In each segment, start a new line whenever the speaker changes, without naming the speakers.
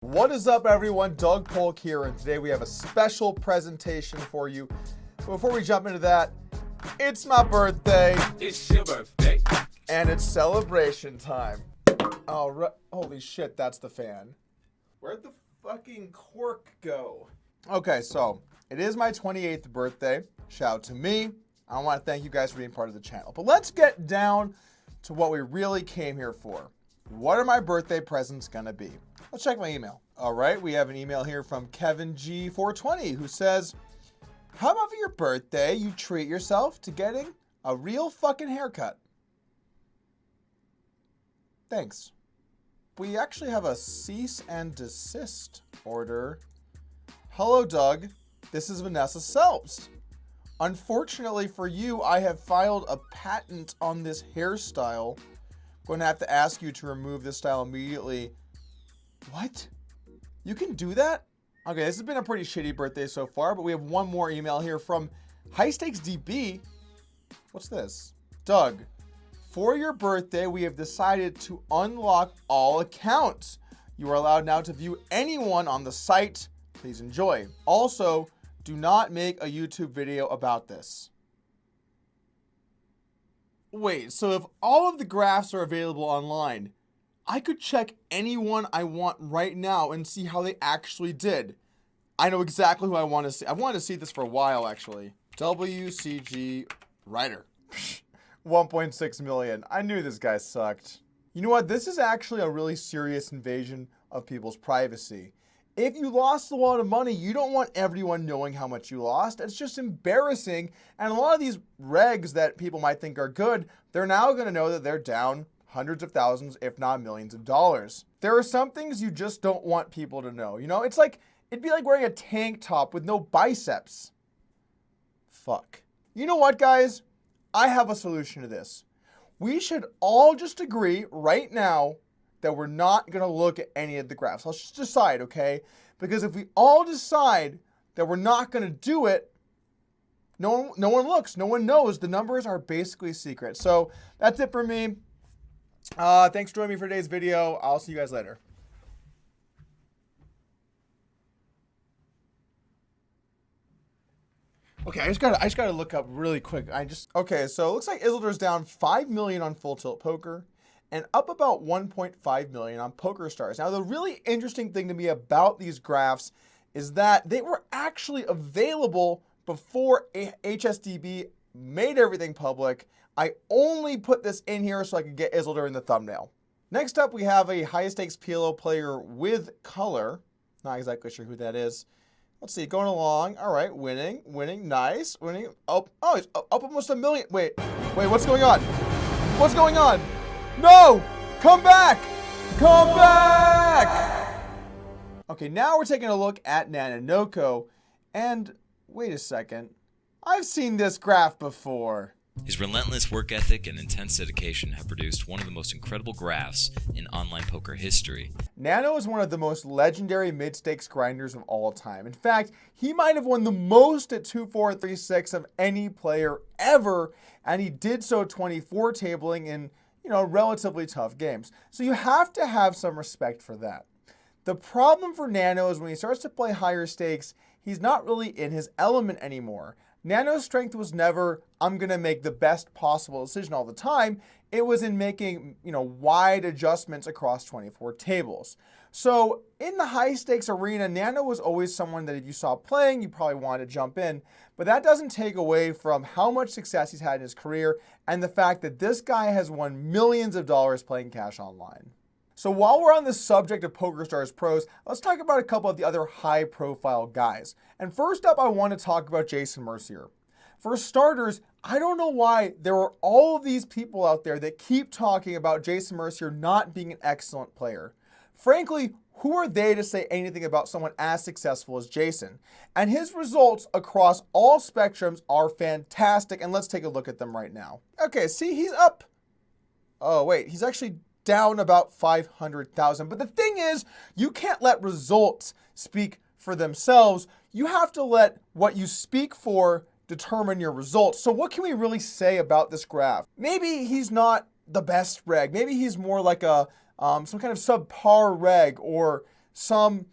What is up, everyone? Doug Polk here, and today we have a special presentation for you. But before we jump into that, it's my birthday.
It's your birthday.
And it's celebration time. All right. Holy shit, that's the fan. Where'd the fucking cork go? Okay, so it is my 28th birthday. Shout out to me. I want to thank you guys for being part of the channel. But let's get down to what we really came here for. What are my birthday presents gonna be? Let's check my email. All right, we have an email here from Kevin G420 who says, how about for your birthday, you treat yourself to getting a real fucking haircut? Thanks. We actually have a cease and desist order. Hello, Doug. This is Vanessa Selps. Unfortunately for you, I have filed a patent on this hairstyle. I'm going to have to ask you to remove this style immediately. What? You can do that? Okay, this has been a pretty shitty birthday so far, but we have one more email here from High Stakes DB. What's this? Doug, for your birthday, we have decided to unlock all accounts. You are allowed now to view anyone on the site. Please enjoy. Also, do not make a YouTube video about this. Wait, so if all of the graphs are available online, I could check anyone I want right now and see how they actually did. I know exactly who I want to see. I've wanted to see this for a while, actually. WCG Writer. 1.6 million. I knew this guy sucked. You know what? This is actually a really serious invasion of people's privacy. If you lost a lot of money, you don't want everyone knowing how much you lost. It's just embarrassing. And a lot of these regs that people might think are good, they're now going to know that they're down hundreds of thousands, if not millions of dollars. There are some things you just don't want people to know. You know, it'd be like wearing a tank top with no biceps. Fuck. You know what, guys? I have a solution to this. We should all just agree right now that we're not going to look at any of the graphs. Let's just decide, okay? Because if we all decide that we're not going to do it, no one looks, no one knows. The numbers are basically secret. So that's it for me. Thanks for joining me for today's video. I'll see you guys later. Okay, I just gotta look up really quick. Okay, so it looks like Isildur's down 5 million on Full Tilt Poker and up about 1.5 million on Pokerstars. Now, the really interesting thing to me about these graphs is that they were actually available before HSDB made everything public. I only put this in here so I could get Isildur in the thumbnail. Next up, we have a high stakes PLO player with color. Not exactly sure who that is. Let's see, going along. All right, winning, nice, winning. Oh, he's up almost a million. Wait, what's going on? What's going on? No! Come back! Come back! Okay, now we're taking a look at Nanonoko. And wait a second. I've seen this graph before.
His relentless work ethic and intense dedication have produced one of the most incredible graphs in online poker history.
Nano is one of the most legendary mid-stakes grinders of all time. In fact, he might have won the most at 2-4-3-6 of any player ever, and he did so 24 tabling in, relatively tough games. So you have to have some respect for that. The problem for Nano is when he starts to play higher stakes, he's not really in his element anymore. Nano's strength was never, I'm going to make the best possible decision all the time. It was in making, wide adjustments across 24 tables. So in the high stakes arena, Nano was always someone that if you saw playing, you probably wanted to jump in. But that doesn't take away from how much success he's had in his career and the fact that this guy has won millions of dollars playing cash online. So while we're on the subject of PokerStars pros, let's talk about a couple of the other high-profile guys. And first up, I want to talk about Jason Mercier. For starters, I don't know why there are all of these people out there that keep talking about Jason Mercier not being an excellent player. Frankly, who are they to say anything about someone as successful as Jason? And his results across all spectrums are fantastic, and let's take a look at them right now. Okay, see, he's up. Oh, wait, he's actually down about 500,000. But the thing is, you can't let results speak for themselves. You have to let what you speak for determine your results. So what can we really say about this graph? Maybe he's not the best reg. Maybe he's more like a some kind of subpar reg or some,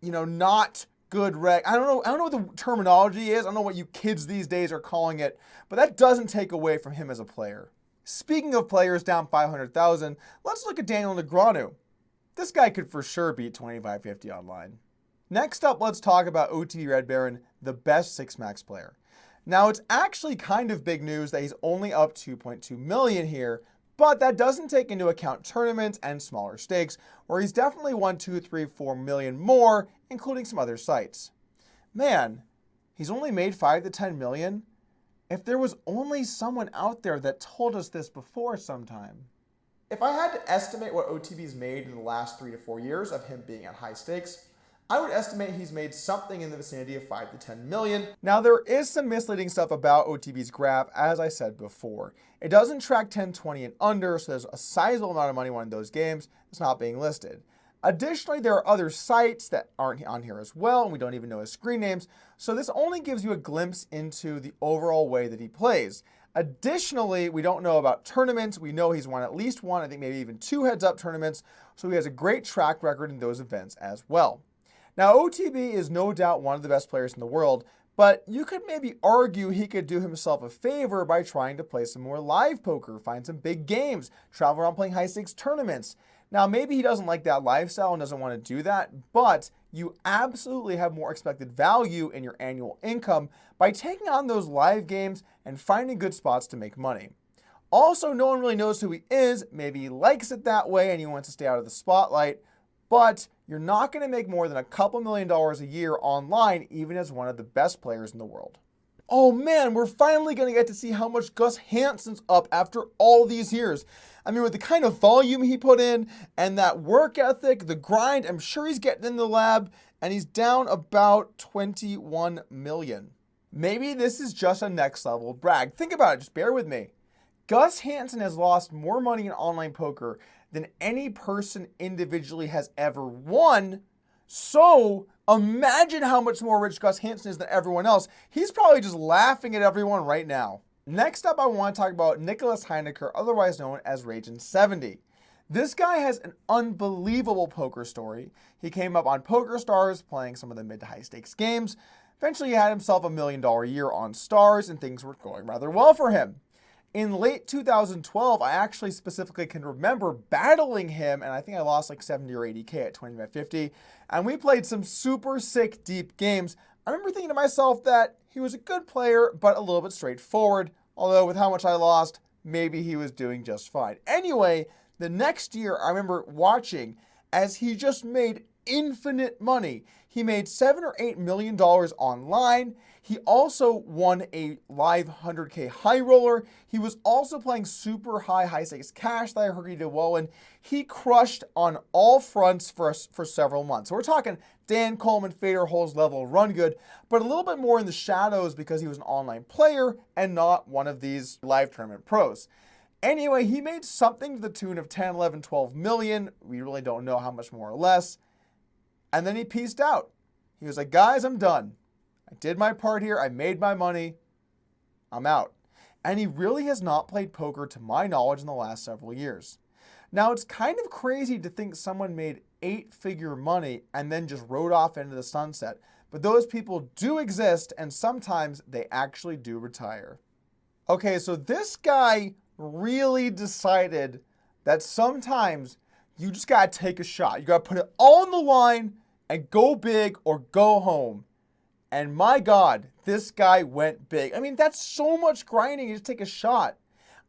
not good reg. I don't know what the terminology is. I don't know what you kids these days are calling it, but that doesn't take away from him as a player. Speaking of players down 500,000, let's look at Daniel Negreanu. This guy could for sure beat 2550 online. Next up, let's talk about OTB Red Baron, the best 6-max player. Now, it's actually kind of big news that he's only up 2.2 million here, but that doesn't take into account tournaments and smaller stakes, where he's definitely won 2, 3, 4 million more, including some other sites. Man, he's only made 5 to 10 million? If there was only someone out there that told us this before sometime. If I had to estimate what OTB's made in the last 3 to 4 years of him being at high stakes, I would estimate he's made something in the vicinity of 5 to 10 million. Now, there is some misleading stuff about OTB's graph, as I said before. It doesn't track 10, 20, and under, so there's a sizable amount of money won in those games that's not being listed. Additionally, there are other sites that aren't on here as well, and we don't even know his screen names, so this only gives you a glimpse into the overall way that he plays. Additionally, we don't know about tournaments. We know he's won at least one, I think maybe even 2 heads-up tournaments, so he has a great track record in those events as well. Now, OTB is no doubt one of the best players in the world, but you could maybe argue he could do himself a favor by trying to play some more live poker, find some big games, travel around playing high-stakes tournaments. Now, maybe he doesn't like that lifestyle and doesn't want to do that, but you absolutely have more expected value in your annual income by taking on those live games and finding good spots to make money. Also, no one really knows who he is. Maybe he likes it that way and he wants to stay out of the spotlight, but you're not going to make more than a couple $1 million a year online, even as one of the best players in the world. Oh man, we're finally going to get to see how much Gus Hansen's up after all these years. I mean, with the kind of volume he put in and that work ethic, the grind, I'm sure he's getting in the lab, and he's down about 21 million. Maybe this is just a next level brag. Think about it, just bear with me. Gus Hansen has lost more money in online poker than any person individually has ever won. So imagine how much more rich Gus Hansen is than everyone else. He's probably just laughing at everyone right now. Next up, I want to talk about Nicolas Heinicke, otherwise known as Ragin70. This guy has an unbelievable poker story. He came up on Pokerstars playing some of the mid to high stakes games. Eventually, he had himself $1 million a year on Stars, and things were going rather well for him. In late 2012, I actually specifically can remember battling him, and I think I lost like 70 or 80K at 2550, and we played some super sick, deep games. I remember thinking to myself that he was a good player, but a little bit straightforward, although with how much I lost, maybe he was doing just fine. Anyway, the next year, I remember watching as he just made infinite money. He made $7 or $8 million online. He also won a live 100K high roller. He was also playing super high stakes cash that I heard he did well in. He crushed on all fronts for several months. So we're talking Dan Coleman, Fader Holes level run good, but a little bit more in the shadows because he was an online player and not one of these live tournament pros. Anyway, he made something to the tune of 10, 11, 12 million. We really don't know how much more or less. And then he peaced out. He was like, guys, I'm done. I did my part here. I made my money. I'm out. And he really has not played poker, to my knowledge, in the last several years. Now, it's kind of crazy to think someone made 8-figure money and then just rode off into the sunset. But those people do exist, and sometimes they actually do retire. Okay, so this guy really decided that sometimes you just got to take a shot. You got to put it all on the line and go big or go home. And my God, this guy went big. I mean, that's so much grinding. You just take a shot.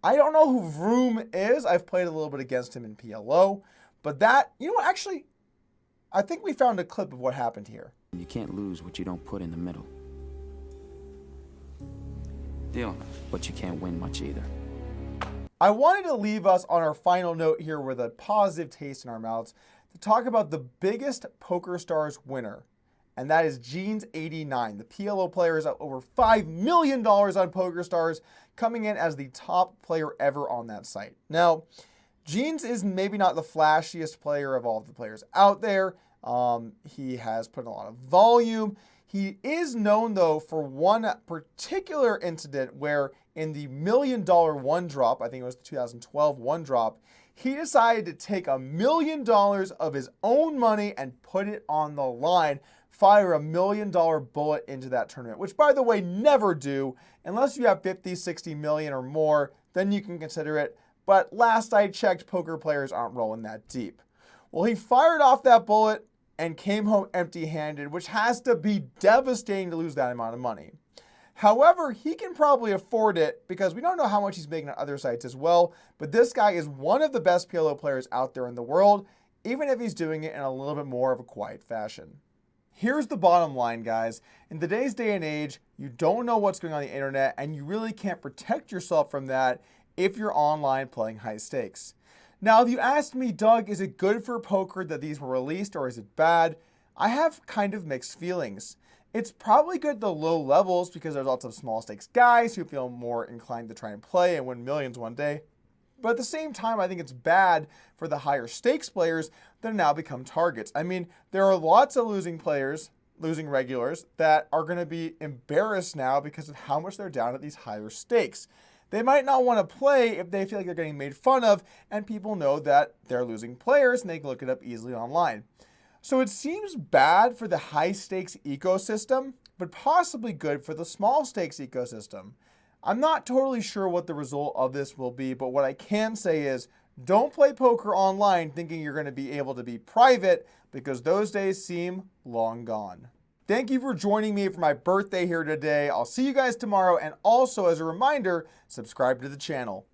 I don't know who Vroom is. I've played a little bit against him in PLO. But that, actually, I think we found a clip of what happened here.
You can't lose what you don't put in the middle. Deal. But you can't win much either.
I wanted to leave us on our final note here with a positive taste in our mouths to talk about the biggest Pokerstars winner, and that is Jeans89. The PLO player is at over $5 million on Pokerstars, coming in as the top player ever on that site. Now, Jeans is maybe not the flashiest player of all of the players out there. He has put in a lot of volume. He is known, though, for one particular incident where in the $1 million one drop, I think it was the 2012 one drop, he decided to take $1 million of his own money and put it on the line, fire $1 million bullet into that tournament, which, by the way, never do. Unless you have 50, 60 million or more, then you can consider it. But last I checked, poker players aren't rolling that deep. Well, he fired off that bullet and came home empty-handed, which has to be devastating to lose that amount of money. However, he can probably afford it because we don't know how much he's making on other sites as well, but this guy is one of the best PLO players out there in the world, even if he's doing it in a little bit more of a quiet fashion. Here's the bottom line, guys. In today's day and age, you don't know what's going on the internet, and you really can't protect yourself from that if you're online playing high stakes. Now, if you asked me, Doug, is it good for poker that these were released or is it bad? I have kind of mixed feelings. It's probably good at the low levels because there's lots of small stakes guys who feel more inclined to try and play and win millions one day. But at the same time, I think it's bad for the higher stakes players that now become targets. I mean, there are lots of losing players, losing regulars, that are going to be embarrassed now because of how much they're down at these higher stakes. They might not want to play if they feel like they're getting made fun of and people know that they're losing players and they can look it up easily online. So it seems bad for the high stakes ecosystem, but possibly good for the small stakes ecosystem. I'm not totally sure what the result of this will be, but what I can say is don't play poker online thinking you're going to be able to be private because those days seem long gone. Thank you for joining me for my birthday here today. I'll see you guys tomorrow, and also as a reminder, subscribe to the channel.